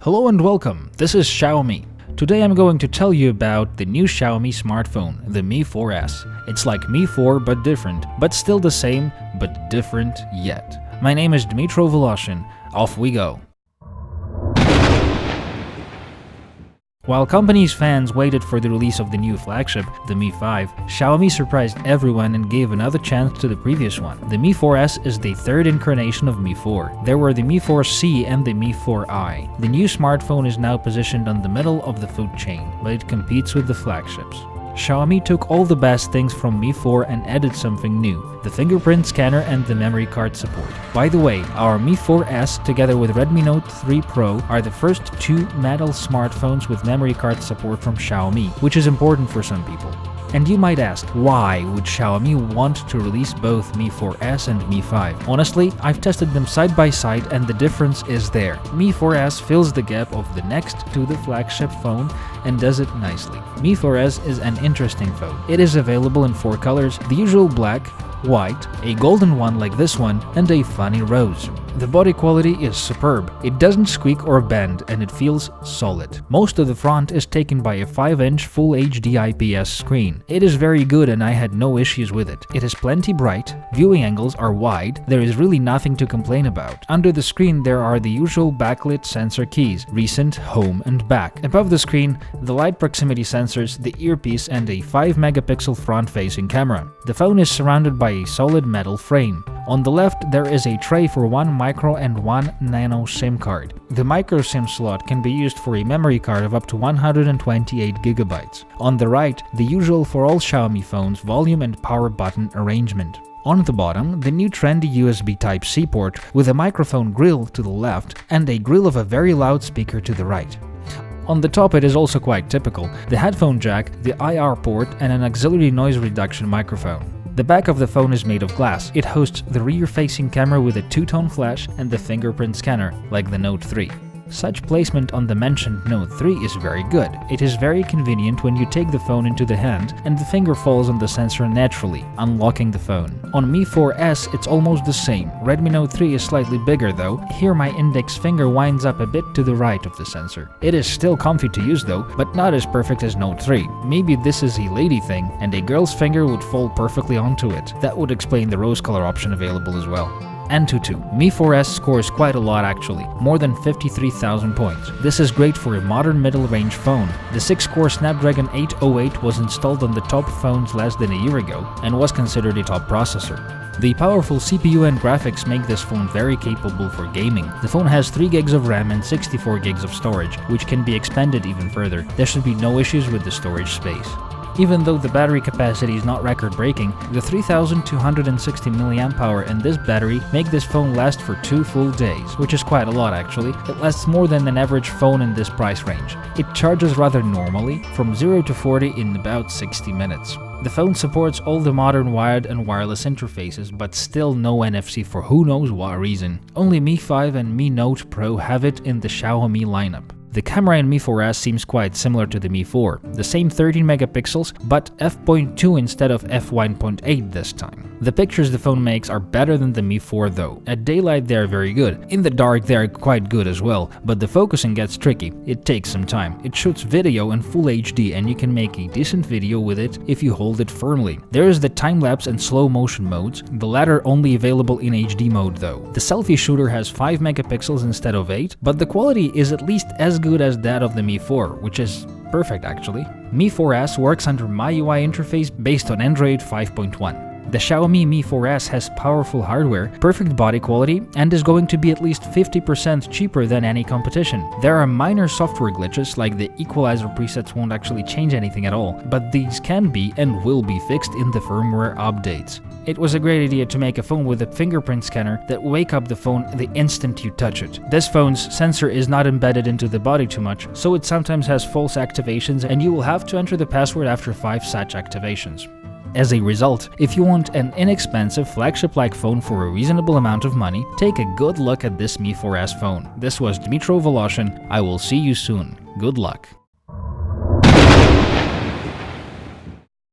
Hello and welcome, this is Xiaomi. Today I'm going to tell you about the new Xiaomi smartphone, the Mi 4S. It's like Mi 4 but different, but still the same, but different yet. My name is Dmitro Voloshin, off we go. While company's fans waited for the release of the new flagship, the Mi 5, Xiaomi surprised everyone and gave another chance to the previous one. The Mi 4S is the third incarnation of Mi 4. There were the Mi 4C and the Mi 4i. The new smartphone is now positioned on the middle of the food chain, but it competes with the flagships. Xiaomi took all the best things from Mi 4 and added something new, the fingerprint scanner and the memory card support. By the way, our Mi 4S together with Redmi Note 3 Pro are the first two metal smartphones with memory card support from Xiaomi, which is important for some people. And you might ask, why would Xiaomi want to release both Mi 4S and Mi 5? Honestly, I've tested them side by side and the difference is there. Mi 4S fills the gap of the next to the flagship phone and does it nicely. Mi 4S is an interesting phone. It is available in 4 colors, the usual black, white, a golden one like this one, and a funny rose. The body quality is superb. It doesn't squeak or bend and it feels solid. Most of the front is taken by a 5-inch Full HD IPS screen. It is very good and I had no issues with it. It is plenty bright, viewing angles are wide, there is really nothing to complain about. Under the screen there are the usual backlit sensor keys, recent, home and back. Above the screen, the light proximity sensors, the earpiece and a 5-megapixel front-facing camera. The phone is surrounded by a solid metal frame. On the left, there is a tray for one micro and one nano SIM card. The micro SIM slot can be used for a memory card of up to 128 GB. On the right, the usual for all Xiaomi phones volume and power button arrangement. On the bottom, the new trendy USB Type-C port with a microphone grill to the left and a grill of a very loud speaker to the right. On the top it is also quite typical, the headphone jack, the IR port and an auxiliary noise reduction microphone. The back of the phone is made of glass. It hosts the rear-facing camera with a 2-tone flash and the fingerprint scanner, like the Note 3. Such placement on the mentioned Note 3 is very good. It is very convenient when you take the phone into the hand and the finger falls on the sensor naturally, unlocking the phone. On Mi 4S it's almost the same. Redmi Note 3 is slightly bigger though. Here my index finger winds up a bit to the right of the sensor. It is still comfy to use though, but not as perfect as Note 3. Maybe this is a lady thing and a girl's finger would fall perfectly onto it. That would explain the rose color option available as well. Antutu. Mi 4S scores quite a lot actually, more than 53,000 points. This is great for a modern middle-range phone. The 6-core Snapdragon 808 was installed on the top phones less than a year ago and was considered a top processor. The powerful CPU and graphics make this phone very capable for gaming. The phone has 3 GB of RAM and 64 GB of storage, which can be expanded even further. There should be no issues with the storage space. Even though the battery capacity is not record-breaking, the 3260 mAh in this battery make this phone last for 2 full days, which is quite a lot actually. It lasts more than an average phone in this price range. It charges rather normally, from 0 to 40 in about 60 minutes. The phone supports all the modern wired and wireless interfaces, but still no NFC for who knows what reason. Only Mi 5 and Mi Note Pro have it in the Xiaomi lineup. The camera in Mi 4S seems quite similar to the Mi 4, the same 13 megapixels, but f.2 instead of f1.8 this time. The pictures the phone makes are better than the Mi 4 though. At daylight they are very good, in the dark they are quite good as well, but the focusing gets tricky, it takes some time. It shoots video in Full HD and you can make a decent video with it if you hold it firmly. There is the time-lapse and slow motion modes, the latter only available in HD mode though. The selfie shooter has 5 megapixels instead of 8, but the quality is at least as good as that of the Mi 4, which is perfect actually. Mi 4S works under MIUI interface based on Android 5.1. The Xiaomi Mi 4S has powerful hardware, perfect body quality, and is going to be at least 50% cheaper than any competition. There are minor software glitches, like the equalizer presets won't actually change anything at all, but these can be and will be fixed in the firmware updates. It was a great idea to make a phone with a fingerprint scanner that wake up the phone the instant you touch it. This phone's sensor is not embedded into the body too much, so it sometimes has false activations and you will have to enter the password after 5 such activations. As a result, if you want an inexpensive flagship-like phone for a reasonable amount of money, take a good look at this Mi 4S phone. This was Dmitro Voloshin. I will see you soon. Good luck.